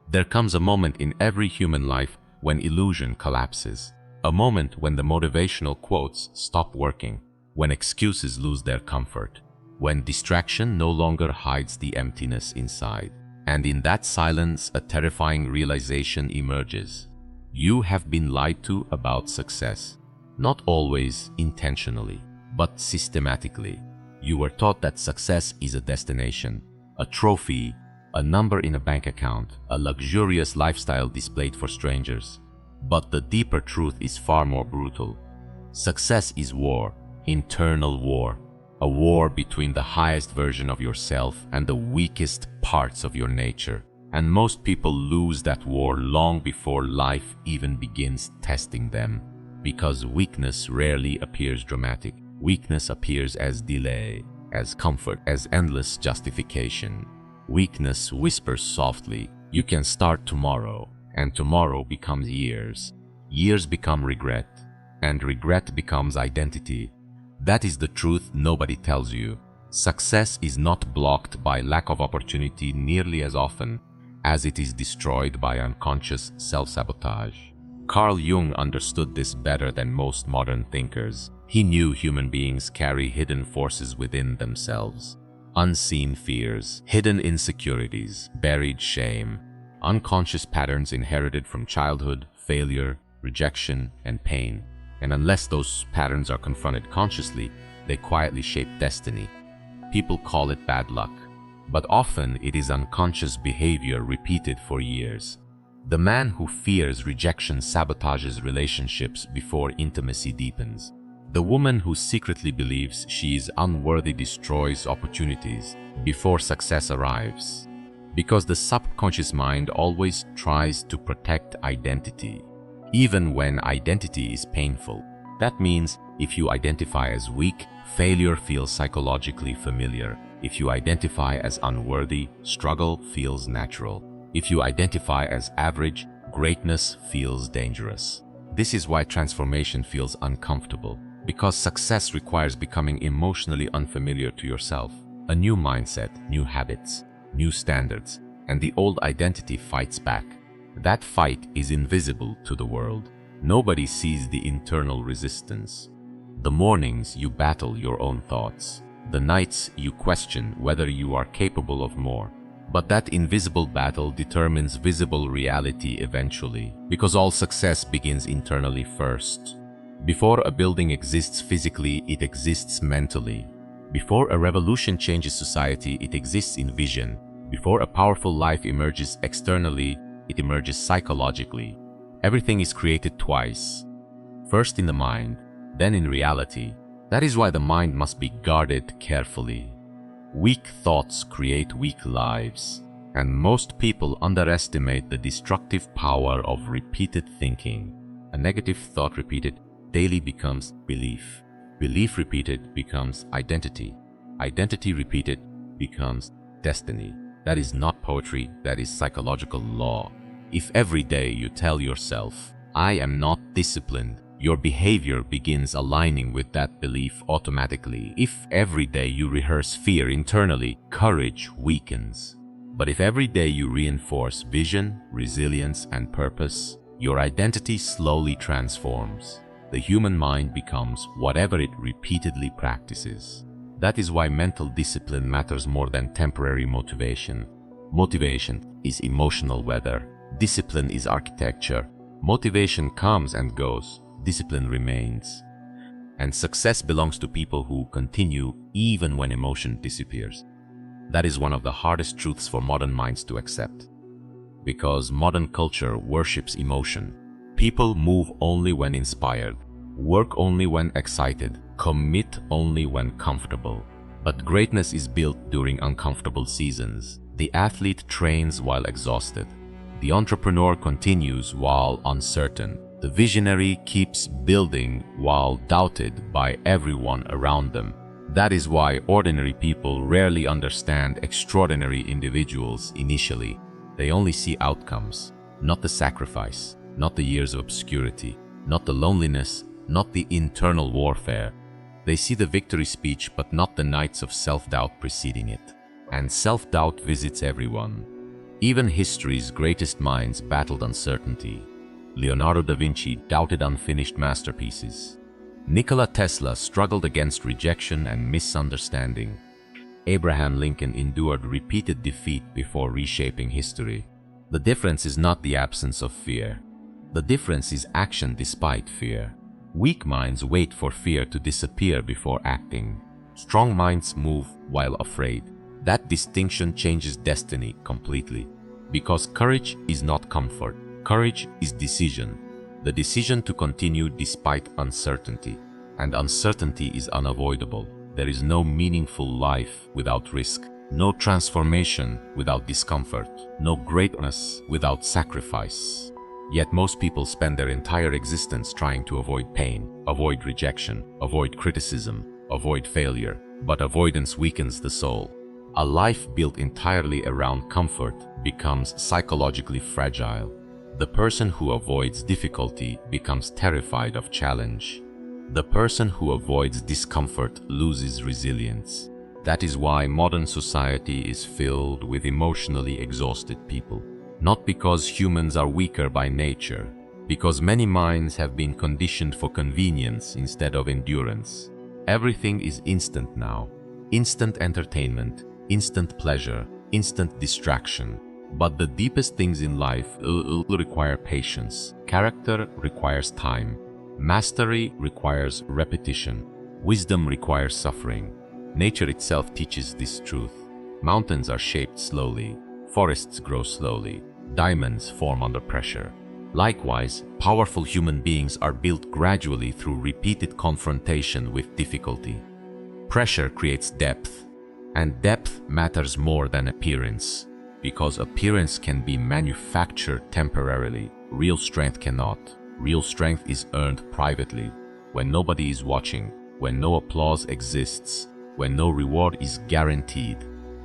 There comes a moment in every human life when illusion collapses. A moment when the motivational quotes stop working, when excuses lose their comfort, when distraction no longer hides the emptiness inside. And in that silence, a terrifying realization emerges. You have been lied to about success, not always intentionally, but systematically. You were taught that success is a destination, a trophy, a number in a bank account, a luxurious lifestyle displayed for strangers. But the deeper truth is far more brutal. Success is war, internal war, a war between the highest version of yourself and the weakest parts of your nature. And most people lose that war long before life even begins testing them, because weakness rarely appears dramatic. Weakness appears as delay, as comfort, as endless justification. Weakness whispers softly, "You can start tomorrow," and tomorrow becomes years. Years become regret, and regret becomes identity. That is the truth nobody tells you. Success is not blocked by lack of opportunity nearly as often as it is destroyed by unconscious self-sabotage. Carl Jung understood this better than most modern thinkers. He knew human beings carry hidden forces within themselves. Unseen fears, hidden insecurities, buried shame, unconscious patterns inherited from childhood, failure, rejection, and pain. And unless those patterns are confronted consciously, they quietly shape destiny. People call it bad luck, but often it is unconscious behavior repeated for years. The man who fears rejection sabotages relationships before intimacy deepens. The woman who secretly believes she is unworthy destroys opportunities before success arrives. Because the subconscious mind always tries to protect identity, even when identity is painful. That means if you identify as weak, failure feels psychologically familiar. If you identify as unworthy, struggle feels natural. If you identify as average, greatness feels dangerous. This is why transformation feels uncomfortable, because success requires becoming emotionally unfamiliar to yourself. A new mindset, new habits, new standards, and the old identity fights back. That fight is invisible to the world. Nobody sees the internal resistance. The mornings you battle your own thoughts. The nights you question whether you are capable of more. But that invisible battle determines visible reality eventually, because all success begins internally first. Before a building exists physically, it exists mentally. Before a revolution changes society, it exists in vision. Before a powerful life emerges externally, it emerges psychologically. Everything is created twice. First in the mind, then in reality. That is why the mind must be guarded carefully. Weak thoughts create weak lives, and most people underestimate the destructive power of repeated thinking. A negative thought repeated daily becomes belief. Belief repeated becomes identity. Identity repeated becomes destiny. That is not poetry, that is psychological law. If every day you tell yourself, "I am not disciplined," your behavior begins aligning with that belief automatically. If every day you rehearse fear internally, courage weakens. But if every day you reinforce vision, resilience, and purpose, your identity slowly transforms. The human mind becomes whatever it repeatedly practices. That is why mental discipline matters more than temporary motivation. Motivation is emotional weather. Discipline is architecture. Motivation comes and goes. Discipline remains. And success belongs to people who continue even when emotion disappears. That is one of the hardest truths for modern minds to accept. Because modern culture worships emotion. People move only when inspired, work only when excited, commit only when comfortable. But greatness is built during uncomfortable seasons. The athlete trains while exhausted. The entrepreneur continues while uncertain. The visionary keeps building while doubted by everyone around them. That is why ordinary people rarely understand extraordinary individuals initially. They only see outcomes, not the sacrifice, not the years of obscurity, not the loneliness, not the internal warfare. They see the victory speech, but not the nights of self-doubt preceding it. And self-doubt visits everyone. Even history's greatest minds battled uncertainty. Leonardo da Vinci doubted unfinished masterpieces. Nikola Tesla struggled against rejection and misunderstanding. Abraham Lincoln endured repeated defeat before reshaping history. The difference is not the absence of fear. The difference is action despite fear. Weak minds wait for fear to disappear before acting. Strong minds move while afraid. That distinction changes destiny completely. Because courage is not comfort. Courage is decision. The decision to continue despite uncertainty. And uncertainty is unavoidable. There is no meaningful life without risk. No transformation without discomfort. No greatness without sacrifice. Yet most people spend their entire existence trying to avoid pain, avoid rejection, avoid criticism, avoid failure. But avoidance weakens the soul. A life built entirely around comfort becomes psychologically fragile. The person who avoids difficulty becomes terrified of challenge. The person who avoids discomfort loses resilience. That is why modern society is filled with emotionally exhausted people. Not because humans are weaker by nature, because many minds have been conditioned for convenience instead of endurance. Everything is instant now. Instant entertainment, instant pleasure, instant distraction. But the deepest things in life require patience. Character requires time. Mastery requires repetition. Wisdom requires suffering. Nature itself teaches this truth. Mountains are shaped slowly. Forests grow slowly. Diamonds form under pressure. Likewise, powerful human beings are built gradually through repeated confrontation with difficulty. Pressure creates depth, and depth matters more than appearance. Because appearance can be manufactured temporarily, real strength cannot. Real strength is earned privately, when nobody is watching, when no applause exists, when no reward is guaranteed.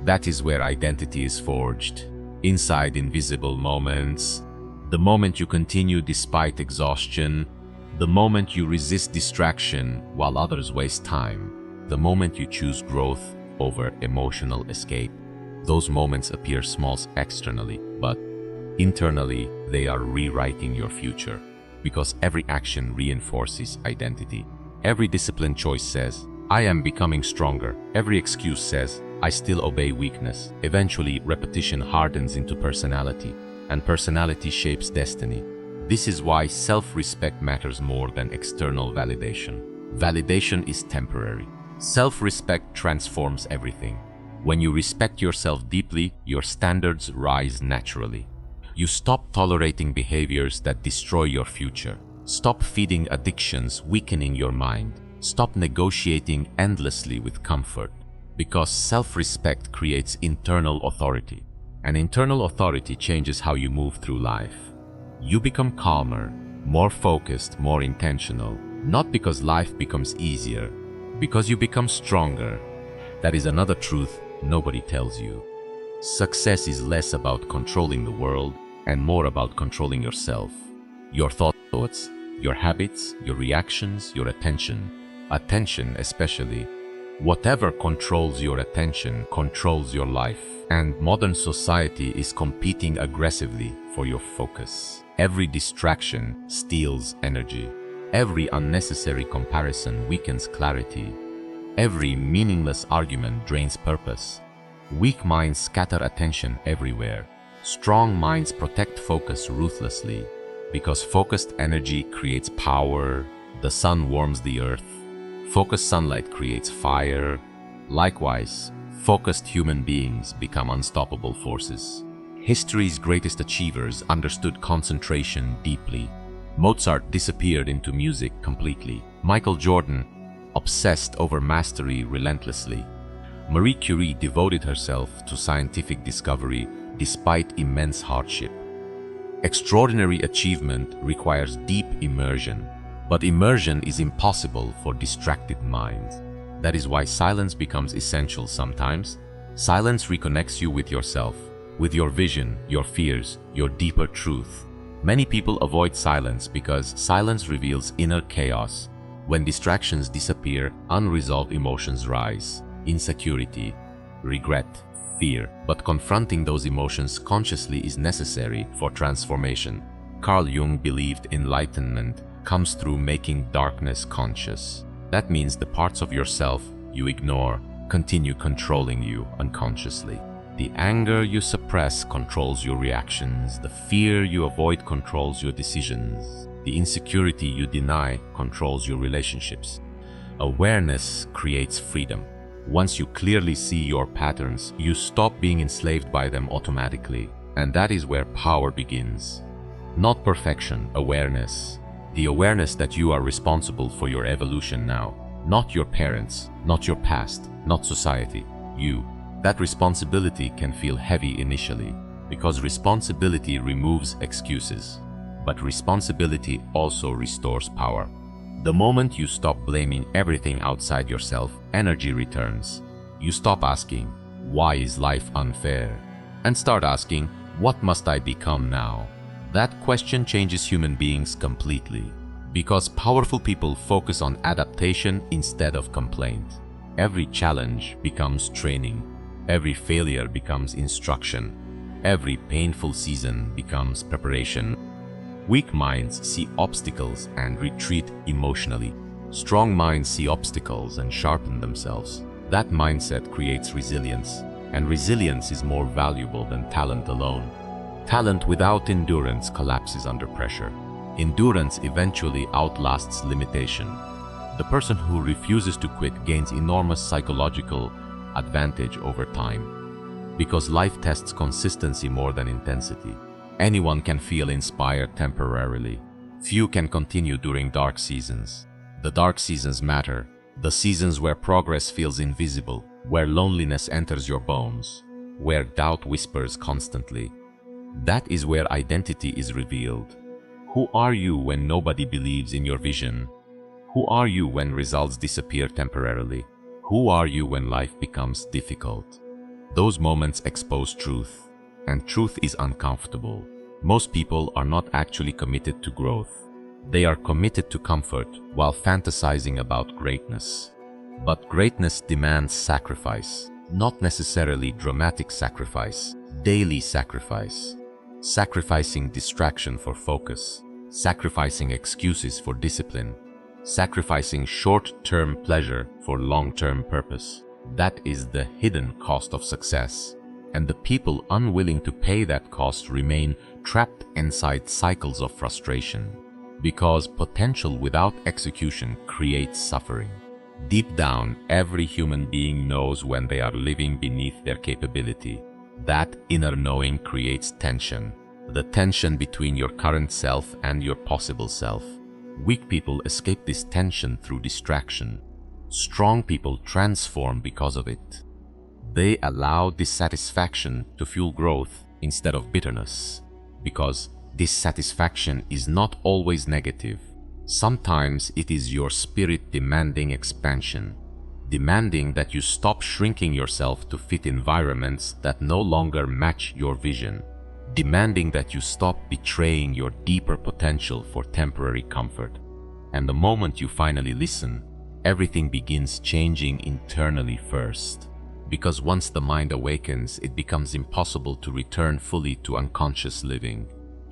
That is where identity is forged. Inside invisible moments, the moment you continue despite exhaustion, the moment you resist distraction while others waste time, the moment you choose growth over emotional escape. Those moments appear small externally, but internally they are rewriting your future. Because every action reinforces identity. Every disciplined choice says, I am becoming stronger. Every excuse says, I still obey weakness. Eventually, repetition hardens into personality, and personality shapes destiny. This is why self-respect matters more than external validation. Validation is temporary. Self-respect transforms everything. When you respect yourself deeply, your standards rise naturally. You stop tolerating behaviors that destroy your future. Stop feeding addictions, weakening your mind. Stop negotiating endlessly with comfort. Because self-respect creates internal authority. And internal authority changes how you move through life. You become calmer, more focused, more intentional. Not because life becomes easier, because you become stronger. That is another truth nobody tells you. Success is less about controlling the world and more about controlling yourself. Your thoughts, your habits, your reactions, your attention. Attention especially. Whatever controls your attention controls your life. And modern society is competing aggressively for your focus. Every distraction steals energy. Every unnecessary comparison weakens clarity. Every meaningless argument drains purpose. Weak minds scatter attention everywhere. Strong minds protect focus ruthlessly. Because focused energy creates power, the sun warms the earth. Focused sunlight creates fire. Likewise, focused human beings become unstoppable forces. History's greatest achievers understood concentration deeply. Mozart disappeared into music completely. Michael Jordan obsessed over mastery relentlessly. Marie Curie devoted herself to scientific discovery despite immense hardship. Extraordinary achievement requires deep immersion, but immersion is impossible for distracted minds. That is why silence becomes essential sometimes. Silence reconnects you with yourself, with your vision, your fears, your deeper truth. Many people avoid silence because silence reveals inner chaos. When distractions disappear, unresolved emotions rise. Insecurity, regret, fear. But confronting those emotions consciously is necessary for transformation. Carl Jung believed enlightenment comes through making darkness conscious. That means the parts of yourself you ignore continue controlling you unconsciously. The anger you suppress controls your reactions. The fear you avoid controls your decisions. The insecurity you deny controls your relationships. Awareness creates freedom. Once you clearly see your patterns, you stop being enslaved by them automatically. And that is where power begins. Not perfection, awareness. The awareness that you are responsible for your evolution now. Not your parents, not your past, not society. You. That responsibility can feel heavy initially, because responsibility removes excuses. But responsibility also restores power. The moment you stop blaming everything outside yourself, energy returns. You stop asking, why is life unfair? And start asking, what must I become now? That question changes human beings completely. Because powerful people focus on adaptation instead of complaint. Every challenge becomes training. Every failure becomes instruction. Every painful season becomes preparation. Weak minds see obstacles and retreat emotionally. Strong minds see obstacles and sharpen themselves. That mindset creates resilience, and resilience is more valuable than talent alone. Talent without endurance collapses under pressure. Endurance eventually outlasts limitation. The person who refuses to quit gains enormous psychological advantage over time, because life tests consistency more than intensity. Anyone can feel inspired temporarily. Few can continue during dark seasons. The dark seasons matter, the seasons where progress feels invisible, where loneliness enters your bones, where doubt whispers constantly. That is where identity is revealed. Who are you when nobody believes in your vision? Who are you when results disappear temporarily? Who are you when life becomes difficult? Those moments expose truth, and truth is uncomfortable. Most people are not actually committed to growth. They are committed to comfort while fantasizing about greatness. But greatness demands sacrifice, not necessarily dramatic sacrifice, daily sacrifice. Sacrificing distraction for focus, sacrificing excuses for discipline, sacrificing short-term pleasure for long-term purpose. That is the hidden cost of success. And the people unwilling to pay that cost remain trapped inside cycles of frustration. Because potential without execution creates suffering. Deep down, every human being knows when they are living beneath their capability. That inner knowing creates tension. The tension between your current self and your possible self. Weak people escape this tension through distraction. Strong people transform because of it. They allow dissatisfaction to fuel growth instead of bitterness. Because dissatisfaction is not always negative. Sometimes it is your spirit demanding expansion. Demanding that you stop shrinking yourself to fit environments that no longer match your vision. Demanding that you stop betraying your deeper potential for temporary comfort. And the moment you finally listen, everything begins changing internally first. Because once the mind awakens, it becomes impossible to return fully to unconscious living.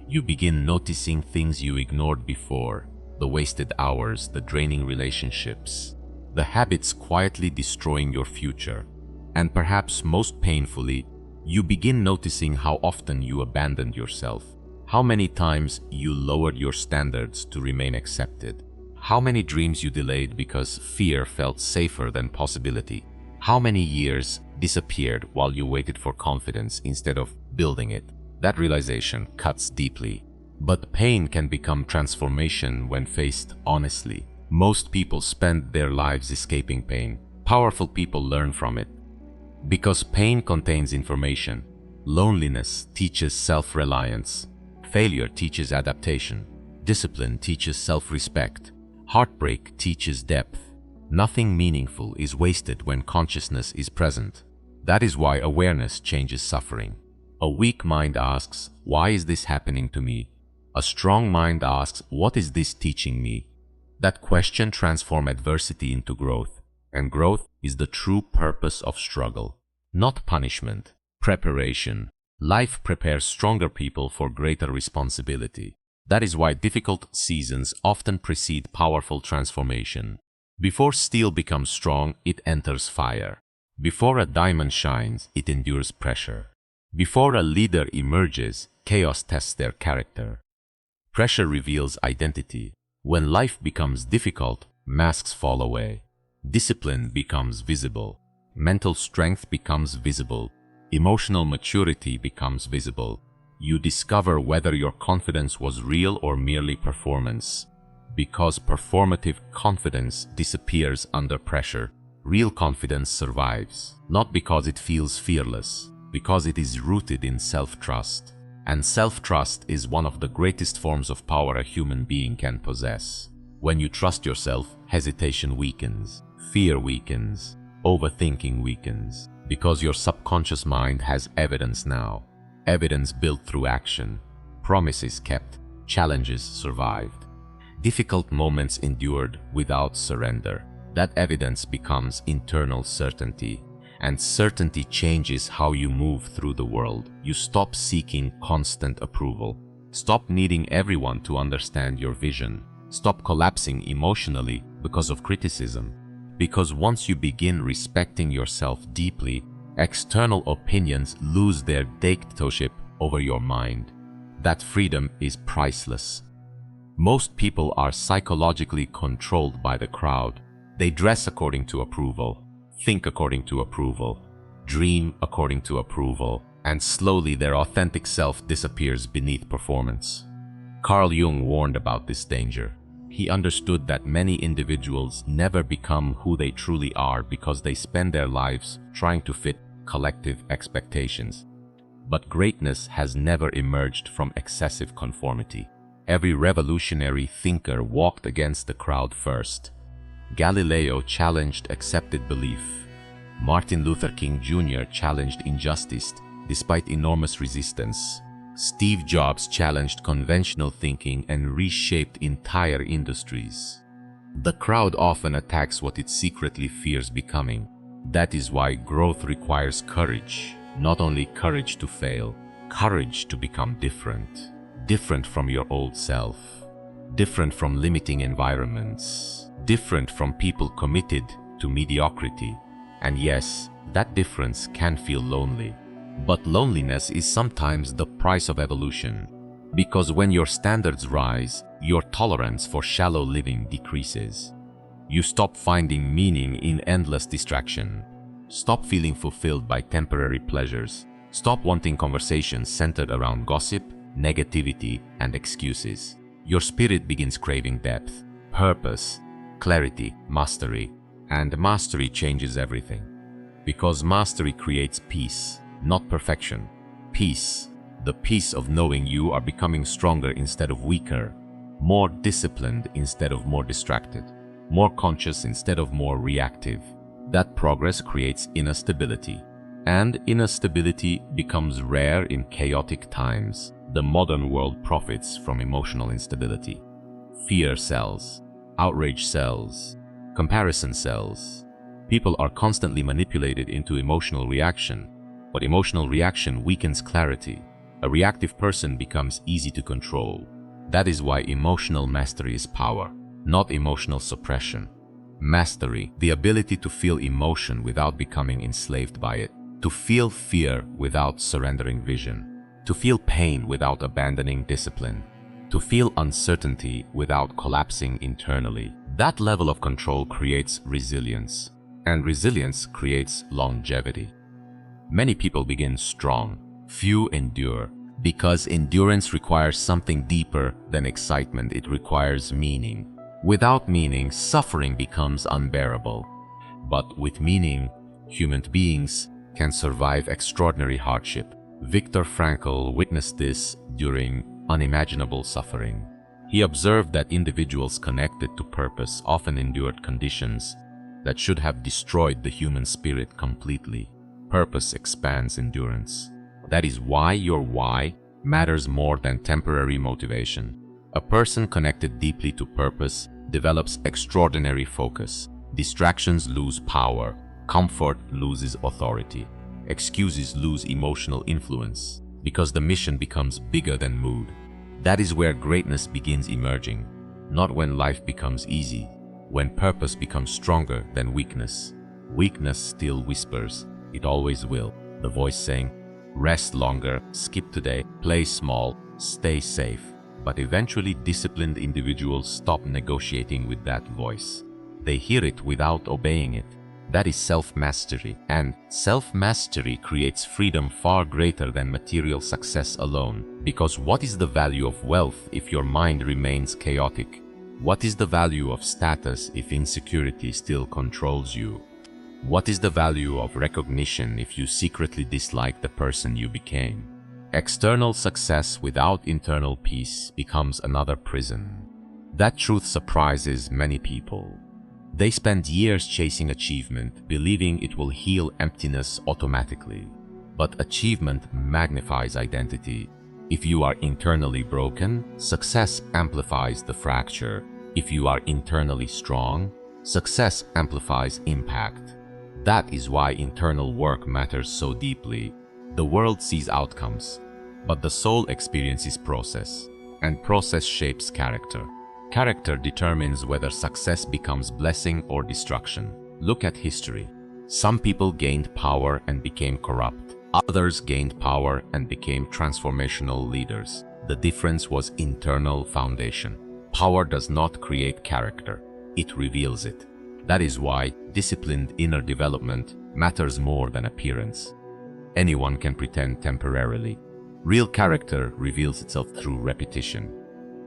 You begin noticing things you ignored before, the wasted hours, the draining relationships, the habits quietly destroying your future. And perhaps most painfully, you begin noticing how often you abandoned yourself, how many times you lowered your standards to remain accepted, how many dreams you delayed because fear felt safer than possibility, how many years disappeared while you waited for confidence instead of building it. That realization cuts deeply. But pain can become transformation when faced honestly. Most people spend their lives escaping pain. Powerful people learn from it. Because pain contains information. Loneliness teaches self-reliance. Failure teaches adaptation. Discipline teaches self-respect. Heartbreak teaches depth. Nothing meaningful is wasted when consciousness is present. That is why awareness changes suffering. A weak mind asks, why is this happening to me? A strong mind asks, what is this teaching me? That question transforms adversity into growth, and growth is the true purpose of struggle. not punishment. Preparation. Life prepares stronger people for greater responsibility. That is why difficult seasons often precede powerful transformation. Before steel becomes strong, it enters fire. Before a diamond shines, it endures pressure. Before a leader emerges, chaos tests their character. Pressure reveals identity. When life becomes difficult, masks fall away. Discipline becomes visible. Mental strength becomes visible. Emotional maturity becomes visible. You discover whether your confidence was real or merely performance. Because performative confidence disappears under pressure, real confidence survives, not because it feels fearless, because it is rooted in self-trust. And self-trust is one of the greatest forms of power a human being can possess. When you trust yourself, hesitation weakens, fear weakens, overthinking weakens, because your subconscious mind has evidence now. Evidence built through action, promises kept, challenges survived, difficult moments endured without surrender. That evidence becomes internal certainty, and certainty changes how you move through the world. You stop seeking constant approval, stop needing everyone to understand your vision, stop collapsing emotionally because of criticism. Because once you begin respecting yourself deeply, external opinions lose their dictatorship over your mind. That freedom is priceless. Most people are psychologically controlled by the crowd. They dress according to approval, think according to approval, dream according to approval, and slowly their authentic self disappears beneath performance. Carl Jung warned about this danger. He understood that many individuals never become who they truly are because they spend their lives trying to fit collective expectations. But greatness has never emerged from excessive conformity. Every revolutionary thinker walked against the crowd first. Galileo challenged accepted belief. Martin Luther King Jr. challenged injustice despite enormous resistance. Steve Jobs challenged conventional thinking and reshaped entire industries. The crowd often attacks what it secretly fears becoming. That is why growth requires courage. Not only courage to fail, courage to become different. Different from your old self. Different from limiting environments. Different from people committed to mediocrity. And yes, that difference can feel lonely. But loneliness is sometimes the price of evolution. Because when your standards rise, your tolerance for shallow living decreases. You stop finding meaning in endless distraction. Stop feeling fulfilled by temporary pleasures. Stop wanting conversations centered around gossip, negativity, and excuses. Your spirit begins craving depth, purpose, clarity, mastery. And mastery changes everything. Because mastery creates peace. Not perfection. Peace. The peace of knowing you are becoming stronger instead of weaker, more disciplined instead of more distracted, more conscious instead of more reactive. That progress creates inner stability. And inner stability becomes rare in chaotic times. The modern world profits from emotional instability. Fear sells. Outrage sells. Comparison sells. People are constantly manipulated into emotional reaction. But emotional reaction weakens clarity. A reactive person becomes easy to control. That is why emotional mastery is power, not emotional suppression. Mastery, the ability to feel emotion without becoming enslaved by it, to feel fear without surrendering vision, to feel pain without abandoning discipline, to feel uncertainty without collapsing internally. That level of control creates resilience, and resilience creates longevity. Many people begin strong, few endure, because endurance requires something deeper than excitement. It requires meaning. Without meaning, suffering becomes unbearable. But with meaning, human beings can survive extraordinary hardship. Viktor Frankl witnessed this during unimaginable suffering. He observed that individuals connected to purpose often endured conditions that should have destroyed the human spirit completely. Purpose expands endurance. That is why your why matters more than temporary motivation. A person connected deeply to purpose develops extraordinary focus. Distractions lose power. Comfort loses authority. excuses lose emotional influence because the mission becomes bigger than mood. That is where greatness begins emerging, not when life becomes easy, when purpose becomes stronger than weakness. Weakness still whispers, it always will, the voice saying, rest longer, skip today, play small, stay safe. But eventually disciplined individuals stop negotiating with that voice. They hear it without obeying it. That is self-mastery, and self-mastery creates freedom far greater than material success alone. Because what is the value of wealth if your mind remains chaotic? What is the value of status if insecurity still controls you? What is the value of recognition if you secretly dislike the person you became? External success without internal peace becomes another prison. That truth surprises many people. They spend years chasing achievement, believing it will heal emptiness automatically. But achievement magnifies identity. If you are internally broken, success amplifies the fracture. If you are internally strong, success amplifies impact. That is why internal work matters so deeply. The world sees outcomes, but the soul experiences process, and process shapes character. Character determines whether success becomes blessing or destruction. Look at history. Some people gained power and became corrupt. Others gained power and became transformational leaders. The difference was internal foundation. Power does not create character, it reveals it. That is why disciplined inner development matters more than appearance. Anyone can pretend temporarily. Real character reveals itself through repetition.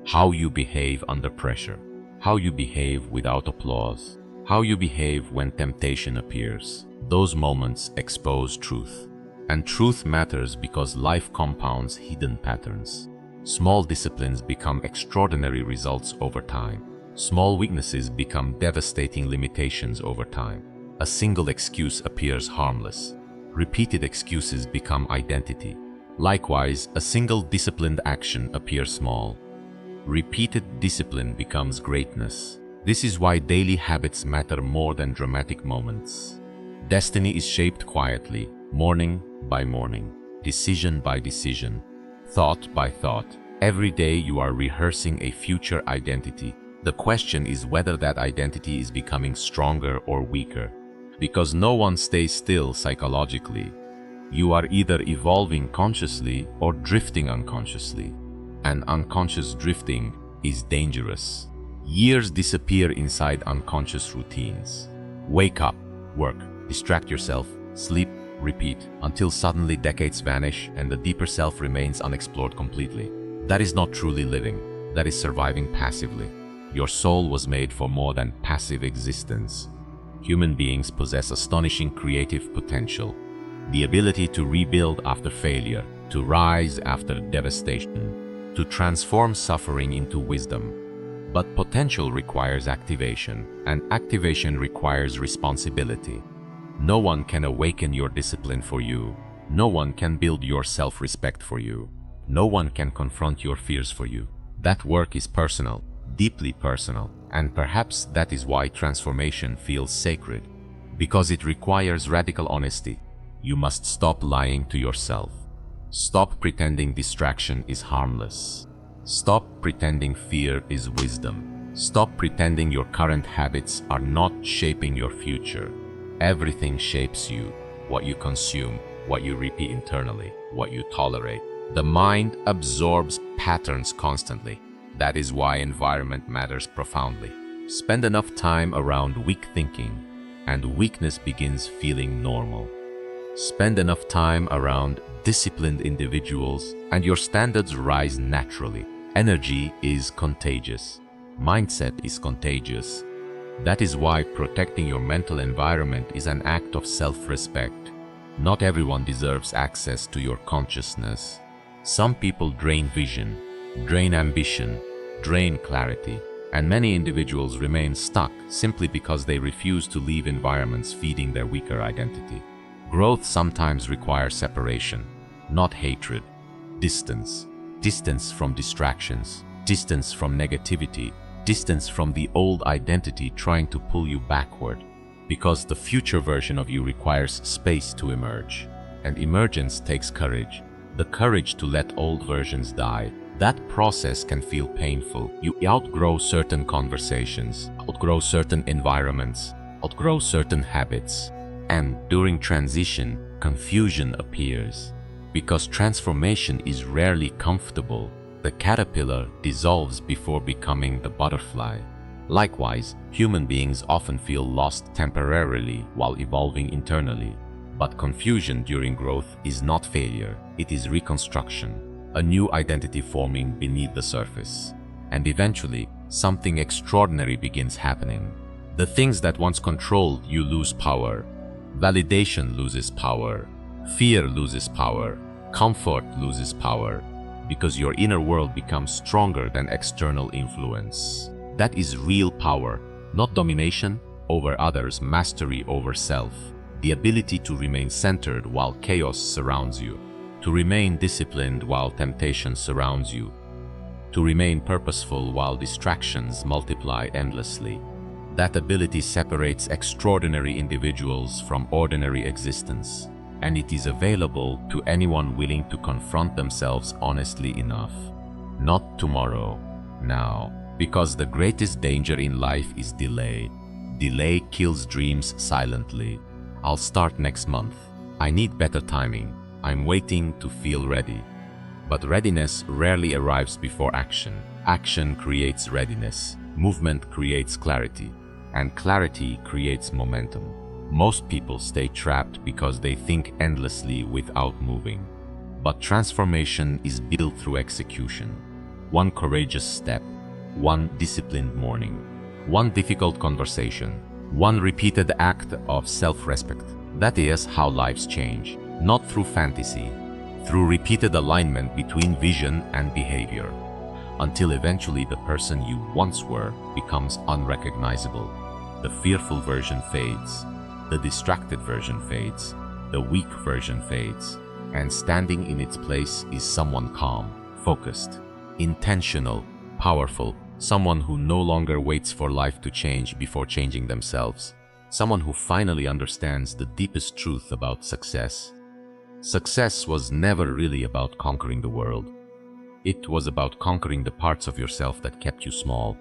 How you behave under pressure, how you behave without applause, how you behave when temptation appears. Those moments expose truth. And truth matters because life compounds hidden patterns. Small disciplines become extraordinary results over time. Small weaknesses become devastating limitations over time. A single excuse appears harmless. Repeated excuses become identity. Likewise, a single disciplined action appears small. Repeated discipline becomes greatness. This is why daily habits matter more than dramatic moments. Destiny is shaped quietly, morning by morning, decision by decision, thought by thought. Every day you are rehearsing a future identity. The question is whether that identity is becoming stronger or weaker. Because no one stays still psychologically. You are either evolving consciously or drifting unconsciously. And unconscious drifting is dangerous. Years disappear inside unconscious routines. Wake up, work, distract yourself, sleep, repeat, until suddenly decades vanish and the deeper self remains unexplored completely. That is not truly living, that is surviving passively. Your soul was made for more than passive existence. Human beings possess astonishing creative potential, the ability to rebuild after failure, to rise after devastation, to transform suffering into wisdom. But potential requires activation, and activation requires responsibility. No one can awaken your discipline for you. No one can build your self-respect for you. No one can confront your fears for you. That work is personal, deeply personal, and perhaps that is why transformation feels sacred. Because it requires radical honesty. You must stop lying to yourself. Stop pretending distraction is harmless. Stop pretending fear is wisdom. Stop pretending your current habits are not shaping your future. Everything shapes you. What you consume, what you repeat internally, what you tolerate. The mind absorbs patterns constantly. That is why environment matters profoundly. Spend enough time around weak thinking, and weakness begins feeling normal. Spend enough time around disciplined individuals, and your standards rise naturally. Energy is contagious. Mindset is contagious. That is why protecting your mental environment is an act of self-respect. Not everyone deserves access to your consciousness. Some people drain vision, drain ambition, drain clarity, and many individuals remain stuck simply because they refuse to leave environments feeding their weaker identity. Growth sometimes requires separation, not hatred. Distance. Distance from distractions, distance from negativity, distance from the old identity trying to pull you backward. Because the future version of you requires space to emerge. And emergence takes courage. The courage to let old versions die. That process can feel painful. You outgrow certain conversations, outgrow certain environments, outgrow certain habits. And during transition, confusion appears. Because transformation is rarely comfortable, the caterpillar dissolves before becoming the butterfly. Likewise, human beings often feel lost temporarily while evolving internally. But confusion during growth is not failure, it is reconstruction, a new identity forming beneath the surface. And eventually, something extraordinary begins happening. The things that once controlled you lose power. Validation loses power. Fear loses power. Comfort loses power. Because your inner world becomes stronger than external influence. That is real power, not domination over others, mastery over self. The ability to remain centered while chaos surrounds you. To remain disciplined while temptation surrounds you. To remain purposeful while distractions multiply endlessly. That ability separates extraordinary individuals from ordinary existence. And it is available to anyone willing to confront themselves honestly enough. Not tomorrow, now. Because the greatest danger in life is delay. Delay kills dreams silently. I'll start next month. I need better timing. I'm waiting to feel ready. But readiness rarely arrives before action. Action creates readiness. Movement creates clarity. And clarity creates momentum. Most people stay trapped because they think endlessly without moving. But transformation is built through execution. One courageous step. One disciplined morning. One difficult conversation. One repeated act of self-respect. That is how lives change. Not through fantasy, through repeated alignment between vision and behavior, until eventually the person you once were becomes unrecognizable. The fearful version fades, the distracted version fades, the weak version fades, and standing in its place is someone calm, focused, intentional, powerful, someone who no longer waits for life to change before changing themselves, someone who finally understands the deepest truth about success. Success was never really about conquering the world. It was about conquering the parts of yourself that kept you small.